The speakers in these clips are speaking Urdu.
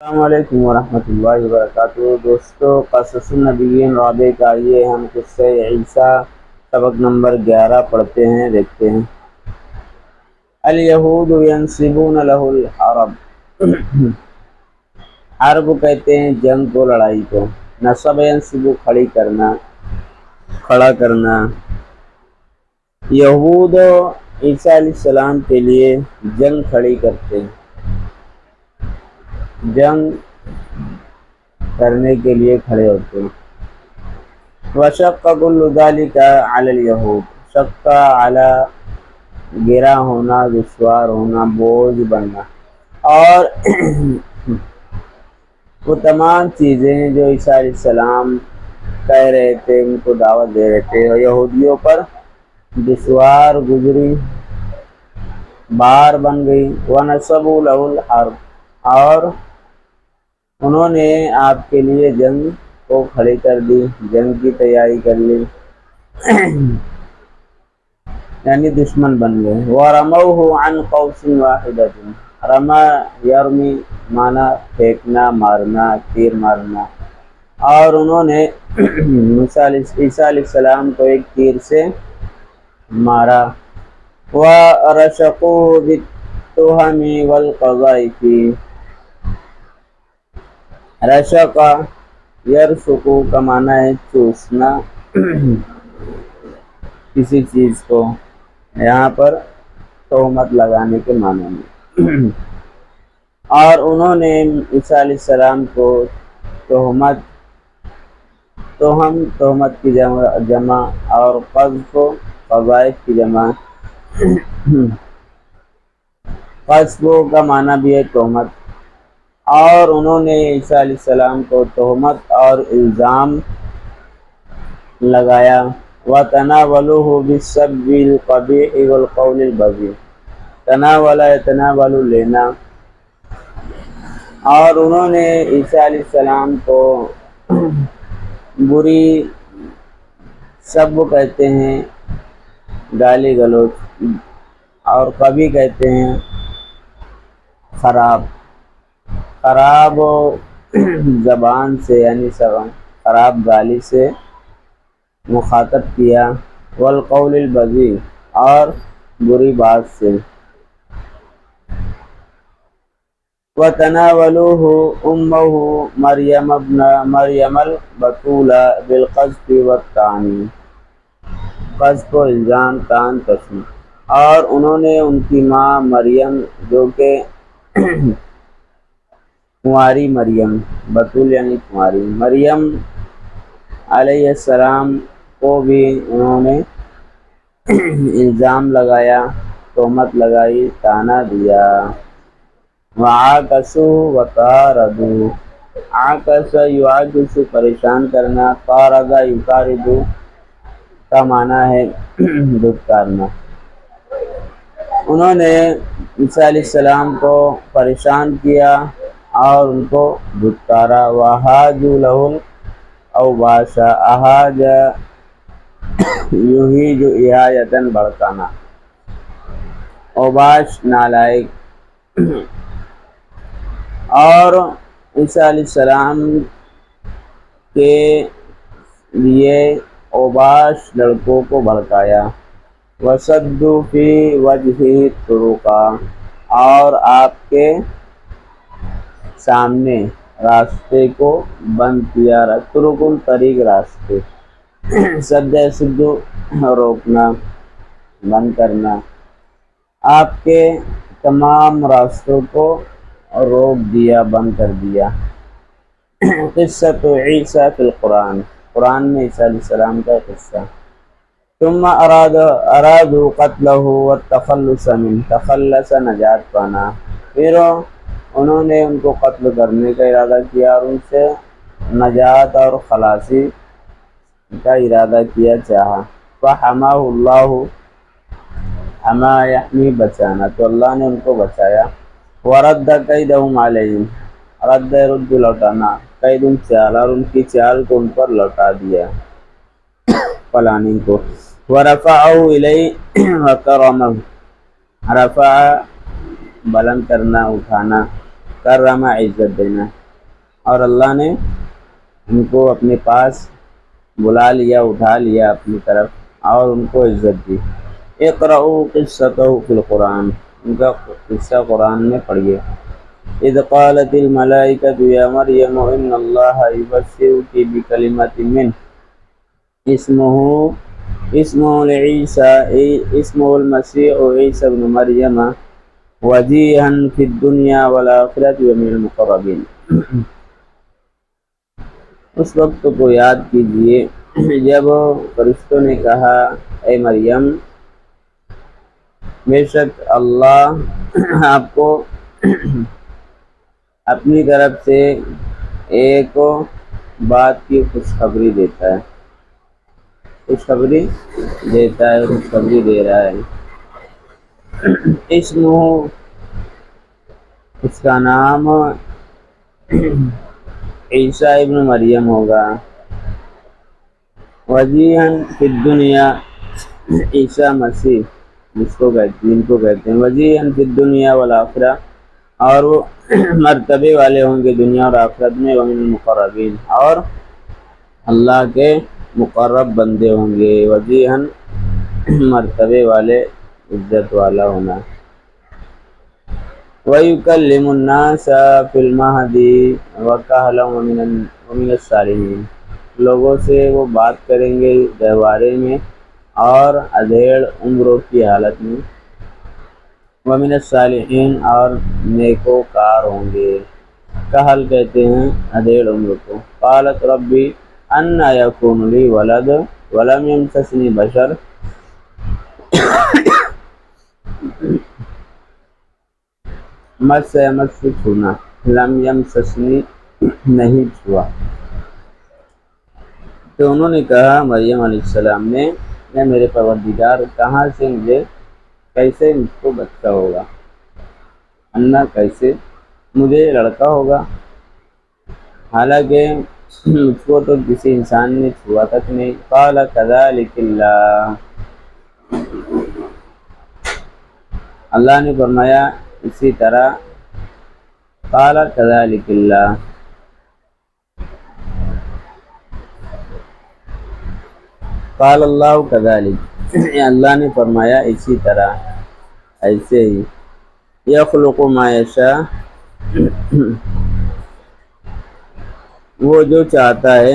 السلام علیکم ورحمۃ اللہ وبرکاتہ دوستو، قصص النبیین رابع کا آئیے ہم قصہ عیسیٰ سبق نمبر 11 پڑھتے ہیں، دیکھتے ہیں۔ الیہود ینسبون لہ الحرب، حرب کہتے ہیں جنگ کو، لڑائی کو۔ نصب ینسب کھڑا کرنا۔ یہود عیسیٰ علیہ السلام کے لیے جنگ کھڑی کرتے ہیں، جنگ کرنے کے لیے کھڑے ہوتے ہیں۔ وشق کل ذلک علی الیہود، شق علی گرا ہونا، دشوار ہونا، بوجھ بننا، اور وہ تمام چیزیں جو عیسیٰ علیہ السلام کہہ رہے تھے، ان کو دعوت دے رہے تھے، اور یہودیوں پر دشوار گزری، بار بن گئی۔ وَنَصَبُوا لَهُ الْحَرْبَ، اور انہوں نے آپ کے لیے جنگ کو کھڑی کر دی، جنگ کی تیاری کر لی، یعنی دشمن بن گئے۔ وَرَمَوْهُ عَنْ قَوْسٍ وَاحِدَةٍ، رما یرمی مانا پھینکنا، مارنا، تیر مارنا، اور انہوں نے عیسیٰ علیہ السلام کو ایک تیر سے مارا۔ وَرَشَقُوهُ بِالتُّهَمِ وَالْقَذَائِفِ، رشق یرشق کا معنی ہے چوسنا کسی چیز کو، یہاں پر تہمت لگانے کے معنی میں۔ اور انہوں نے عیسیٰ علیہ السلام کو تہمت کی جمع، اور قذف قذائف کی جمع۔ قذف کا معنی بھی ہے تہمت، اور انہوں نے عیسیٰ علیہ السلام کو تہمت اور الزام لگایا۔ وَتَنَاوَلُوهُ بِالسَّبِّ الْقَبِيحِ وَالْقَوْلِ الْبَذِيءِ، تناول یتناول لینا، اور انہوں نے عیسیٰ علیہ السلام کو بری، سب کہتے ہیں گالی گلوچ، اور کبھی کہتے ہیں خراب زبان سے، یعنی خراب گالی سے مخاطب کیا۔ والقول البذیء، اور بری بات سے۔ وَتَنَاوَلُوهُ أُمَّهُ مریم البتولہ بالقذف والطعن، قذف و الزام، طعن تشنیع، اور انہوں نے ان کی ماں مریم، جو کہ کنواری مریم، بتول یعنی کنواری مریم علیہ السلام کو بھی انہوں نے الزام لگایا، تہمت لگائی، طعنہ دیا۔ وَعَاكَسُوا وَطَارَدُوا، عاکس یعاکس پریشان کرنا، طارد یطارد کا معنی ہے دھتکارنا۔ انہوں نے عیسیٰ علیہ السلام کو پریشان کیا اور ان کو دھتکارا۔ وَأَحَاجُوا لَهُ الْأَوْبَاشَ، احاج یحیج احاجۃ بھڑکانا، اوباش نالائق۔ اور عیسیٰ علیہ السلام کے لیے اوباش لڑکوں کو بھڑکایا۔ وَسَدُّوا فِي وَجْهِهِ الطُّرُقَ، اور آپ کے سامنے راستے کو بند کیا۔ طرق طریق، راستے۔ سد سد روکنا، بند کرنا، آپ کے تمام راستوں کو روک دیا، بند کر دیا۔ قصۃ عیسیٰ فی القرآن، قرآن میں عیسیٰ علیہ السلام کا قصہ۔ ثم ارادوا قتلہ والتخلص منہ، تخلص نجات پانا، پھر انہوں نے ان کو قتل کرنے کا ارادہ کیا اور ان سے نجات اور خلاصی کا ارادہ کیا، چاہا۔ فحماہ اللہ، حما یحمی بچانا، تو اللہ نے ان کو بچایا۔ ورد کیدہم علیہم، رد رد لوٹانا، کیدہم چال، اور ان کی چال کو ان پر لوٹا دیا، پلاننگ کو۔ ورفعہ الیہ وکرمہ، رفع بلند کرنا، اٹھانا، کرما عزت دینا، اور اللہ نے ان کو اپنے پاس بلا لیا، اٹھا لیا اپنی طرف اور ان کو عزت دی۔ اقرؤوا قصتہ فی القرآن، ان کا قصہ قرآن میں پڑھیے۔ اذ قالت الملائکۃ یا مریم ان اللہ یبشرک بکلمۃ منہ اسمہ المسیح عیسی ابن مریم وجیہا فی الدنیا والآخرۃ ومن المقربین۔ اس وقت کو یاد کیجئے جب فرشتوں نے کہا اے مریم، بے شک اللہ آپ کو اپنی طرف سے ایک بات کی خوشخبری دیتا ہے، خوشخبری دے رہا ہے۔ اسمہ، اس کا نام عیسیٰ ابن مریم ہوگا۔ وجیہاً فی الدنیا، عیسیٰ مسیح جن کو کہتے ہیں، وجیہاً فی الدنیا والآخرہ، اور وہ مرتبے والے ہوں گے دنیا اور آخرت میں، ومن المقربین، اور اللہ کے مقرب بندے ہوں گے۔ وجیہاً مرتبے والے، عزت والا ہونا۔ وَيُكَلِّمُ النَّاسَ فِي الْمَهْدِ وَكَهْلًا وَمِنَ الصَّالِحِينَ، لوگوں سے وہ بات کریں گے گہوارے میں اور ادھیڑ عمروں کی حالت میں، وَمِنَ الصَّالِحِينَ، اور نیکوکار ہوں گے۔ کہل کہتے ہیں ادھیڑ عمر کو۔ قالت ربی انا یکون لی ولد ولم یمسسنی بشر، مس سے مس چھونا، لم یمسسنی نہیں چھوا۔ تو انہوں نے کہا مریم علیہ السلام نے، اے میرے پروردگار، کہاں سے کیسے مجھ کو بچہ ہوگا؟ انا، کیسے مجھے لڑکا ہوگا، حالانکہ مجھ کو تو کسی انسان نے چھوا تک نہیں۔ قال کذالک اللہ، اللہ نے فرمایا اسی طرح۔ قال کذالک اللہ، قال اللہ کذالک، اللہ نے فرمایا اسی طرح، ایسے ہی۔ یخلق ما یشاء، وہ جو چاہتا ہے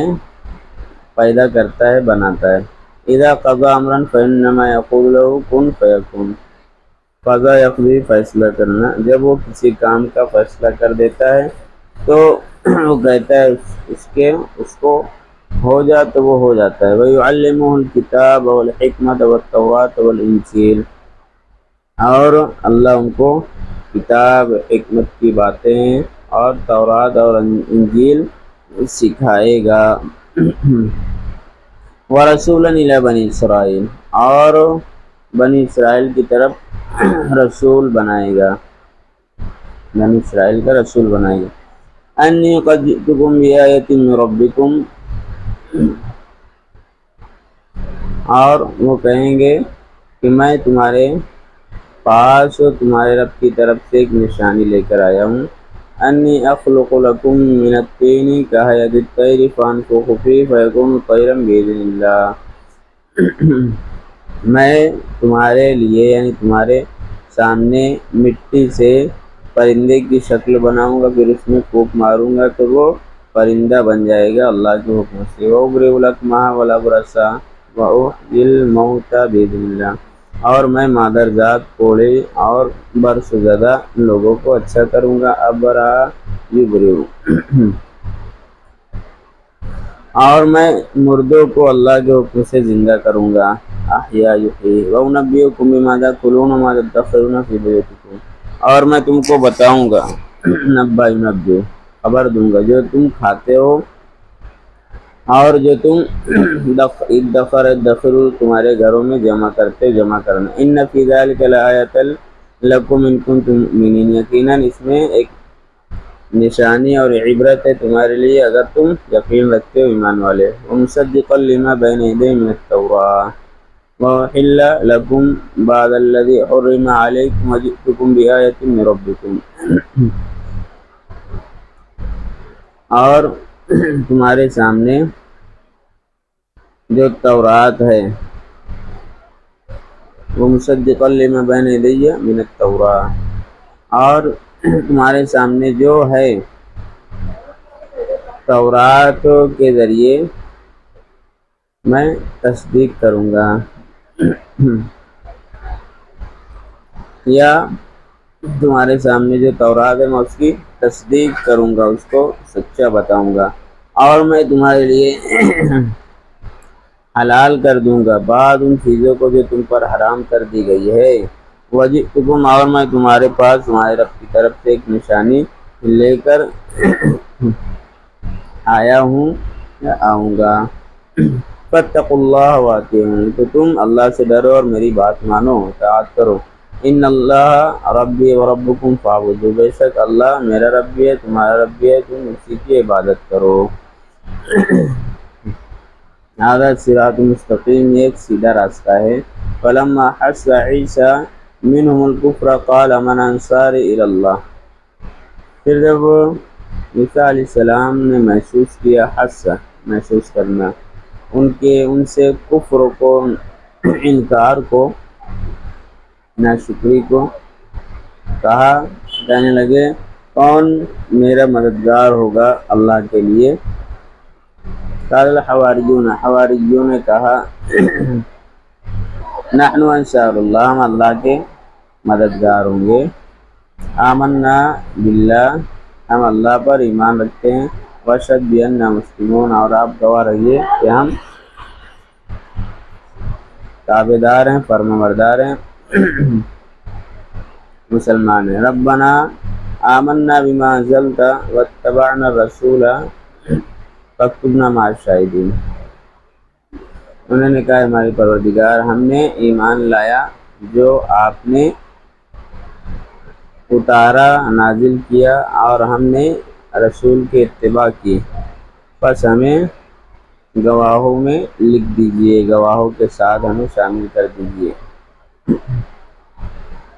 پیدا کرتا ہے، بناتا ہے۔ اذا قضى امرا فانما یقول له کن فیکون، قضا یقضی فیصلہ کرنا، جب وہ کسی کام کا فیصلہ کر دیتا ہے تو وہ کہتا ہے اس کو ہو جا تو وہ ہو جاتا ہے۔ وَيُعَلِّمُهُ الْكِتَابَ وَالْحِكْمَةَ وَالتَّوْرَاةَ وَالْإِنْجِيلَ، اور اللہ ان کو کتاب، حکمت کی باتیں اور تورات اور انجیل سکھائے گا۔ وَرَسُولًا إِلَىٰ بَنِي إِسْرَائِيلَ، اور بنی اسرائیل کی طرف رسول بنائے گا، بنی اسرائیل کا رسول بنائے گا۔ أَنِّي قَدْ جِئْتُكُم بِآيَةٍ مِّن رَّبِّكُمْ، اور وہ کہیں گے کہ میں تمہارے پاس تمہارے رب کی طرف سے ایک نشانی لے کر آیا ہوں۔ انی اخلق لکم من الطین کہیئۃ الطیر فانفخ فیہ فیکون طیرا بإذن اللہ، میں تمہارے لیے یعنی تمہارے سامنے مٹی سے پرندے کی شکل بناؤں گا، پھر اس میں پھونک ماروں گا تو وہ پرندہ بن جائے گا اللہ کے حکم سے۔ وَأُبْرِئُ الْأَكْمَحَ وَالْأَبْرَصَ وَأُحْيِي الْمَوْتَىٰ بِإِذْنِ اللَّهِ، اور میں مادر ذات، کوڑے اور برس زدہ لوگوں کو اچھا کروں گا۔ ابرا یبرئ، اور میں مردوں کو اللہ کے حکم سے زندہ کروں گا۔ احیا یحیی، وَأُنَبِّئُکُم بِمَا تَأْکُلُونَ وَمَا تَدَّخِرُونَ فِی بُیوتِکُم، اور میں تم کو بتاؤں گا، نبأ ینبئ، خبر دوں گا جو تم کھاتے ہو اور جو تم ادخر تمہارے گھروں میں جمع کرتے، جمع کرنا۔ ان فی ذلک لآیۃ لکم ان کنتم مؤمنین، یقیناً اس میں ایک نشانی اور عبرت ہے تمہارے لیے اگر تم یقین رکھتے ہو، ایمان والے۔ ومصدقا لما بین یدی من التوراۃ وأحل لکم بعض الذی حرم علیکم وجئتکم بآیۃ من ربکم، اور تمہارے سامنے جو تورات ہے وہ مصدقا لما بین یدی من التوراۃ، اور تمہارے سامنے جو ہے تورات کے ذریعے میں تصدیق کروں گا، یا تمہارے سامنے جو تورات ہے میں اس کی تصدیق کروں گا، اس کو سچا بتاؤں گا، اور میں تمہارے لیے حلال کر دوں گا بعد ان چیزوں کو جو تم پر حرام کر دی گئی ہے، وجئتکم، اور میں تمہارے پاس تمہارے رب کی طرف سے ایک نشانی لے کر آیا ہوں یا آؤں گا، فاتقوا اللہ واطیعون، تو تم اللہ سے ڈرو اور میری بات مانو، اطاعت کرو، ان اللہ ربی و ربکم فاعبدوا، بے شک اللہ میرا رب بھی ہے تمہارا رب بھی ہے، تم اسی کی عبادت کرو، هذا صراط مستقیم، ایک سیدھا راستہ ہے، فلما حس عیسی منهم الکفر قال من انصاری الی اللہ، پھر جب عیسیٰ علیہ السلام نے محسوس کرنا ان سے کفر کو، انکار کو، ناشکری کو، کہنے لگے کون میرا مددگار ہوگا اللہ کے لیے، قال حواریوں نے کہا نحن انصار اللہ، ہم اللہ کے مددگار ہوں گے، آمنا باللہ، ہم اللہ پر ایمان رکھتے ہیں، واشہد بأننا مسلمون، اور آپ گواہ رہیے کہ ہم تابعدار ہیں، فرمانبردار ہیں، مسلمان ہیں، ربنا آمنا بما انزلت واتبعنا الرسول فاکتبنا مع الشاہدین، انہوں نے کہا ہمارے پروردگار ہم نے ایمان لایا جو آپ نے اتارا، نازل کیا، اور ہم نے رسول کی اتباع کی، پس ہمیں گواہوں میں لکھ دیجئے، گواہوں کے ساتھ ہمیں شامل کر دیجئے،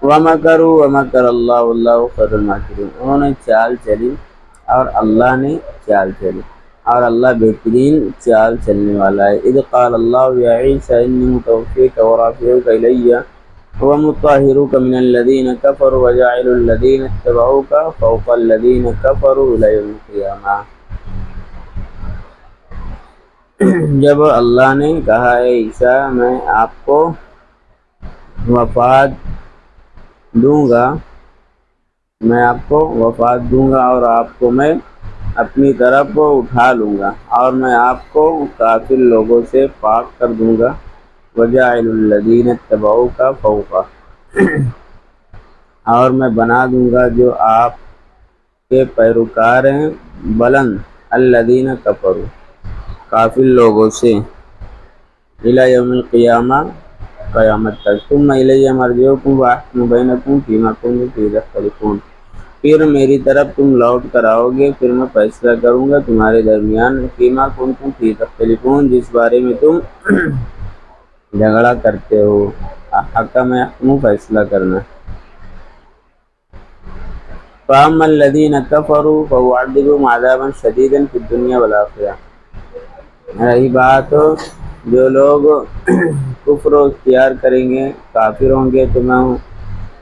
وَمَكَرُوا وَمَكَرَ اللَّهُ وَاللَّهُ خَيْرُ الْمَاكِرِينَ، انہوں نے چال چلی اور اللہ نے چال چلی، اور اللہ بہترین چال چلنے والا ہے، اذ قال اللہ یا عیسی انی متوفیک ورافعک الی ومطہرک من الذین کفروا وجاعل الذین اتبعوک فوق الذین کفروا الی یوم القیامہ، جب اللہ نے کہا اے عیسیٰ میں آپ کو وفات دوں گا اور آپ کو میں اپنی طرف اٹھا لوں گا، اور میں آپ کو کافر لوگوں سے پاک کر دوں گا، وجاعل الذین اتبعوک فوق، اور میں بنا دوں گا جو آپ کے پیروکار ہیں بلند، الذین کفروا، کافر لوگوں سے، الی یوم القیامہ، قیامت تک، ثم الی مرجعکم فاحکم بینکم فیما کنتم فیہ تختلفون، پھر میری طرف تم لوٹ کر آؤ گے، پھر میں فیصلہ کروں گا تمہارے درمیان، فیما کنتم فیہ تختلفون، جس بارے میں تم جھگڑا کرتے ہو، حکم یحکم، فیصلہ کرنا، فاما الذین کفروا فاعذبهم عذابا شدیدا فی الدنیا والآخرہ، رہی بات جو لوگ کفر اختیار کریں گے، کافر ہوں گے، تو میں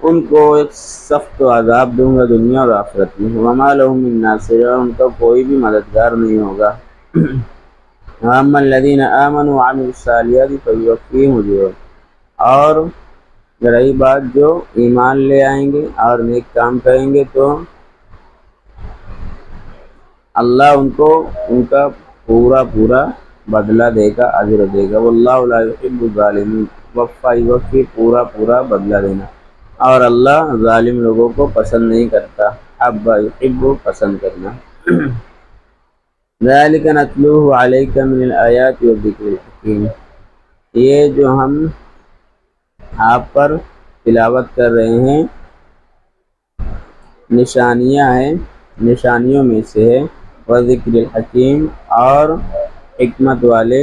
ان کو ایک سخت عذاب دوں گا دنیا اور آخرت میں، وما لهم من ناصر، ان کا کوئی بھی مددگار نہیں ہوگا، واما الذین آمنوا وعملوا الصالحات فیوفیہم اجورهم، اور رہی بات جو ایمان لے آئیں گے اور نیک کام کریں گے تو اللہ ان کو ان کا پورا بدلہ دے گا، اجر دے گا، واللہ لا یحب الظالمین، وفی پورا بدلہ دینا، اور اللہ ظالم لوگوں کو پسند نہیں کرتا، حب یحب، پسند کرنا، ذلک نتلوہ علیک من الآیات والذکر الحکیم، یہ جو ہم آپ پر تلاوت کر رہے ہیں نشانیوں میں سے ہے، وذکر الحکیم، اور حکمت والے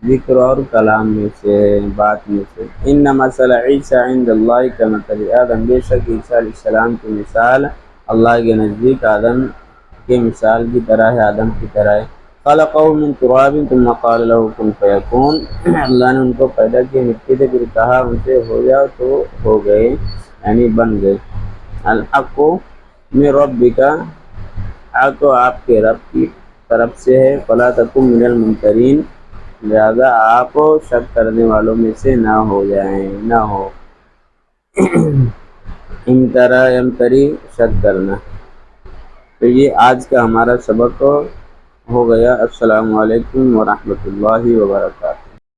ذکر اور کلام میں سے، بات میں سے، ان مثل عیسی عند اللہ کمثل آدم، بے شک عیسیٰ علیہ السلام کی مثال اللہ کے نزدیک آدم کہ مثال کی طرح ہے، آدم کی طرح ہے۔ خلقہ من تراب ثم قال له كن فيكون، اللہ نے ان کو پیدا کیا مٹی سے، پھر کہا ان سے ہو جاؤ تو ہو گئے، یعنی بن گئے۔ الحق من ربک، حق تو آپ کے رب کی طرف سے ہے، فلا تکن من الممترین، لہذا آپ شک کرنے والوں میں سے نہ ہو جائیں، نہ ہو۔ امترا یمتری، شک کرنا۔ تو یہ آج کا ہمارا سبق ہو گیا۔ السلام علیکم ورحمۃ اللہ وبرکاتہ۔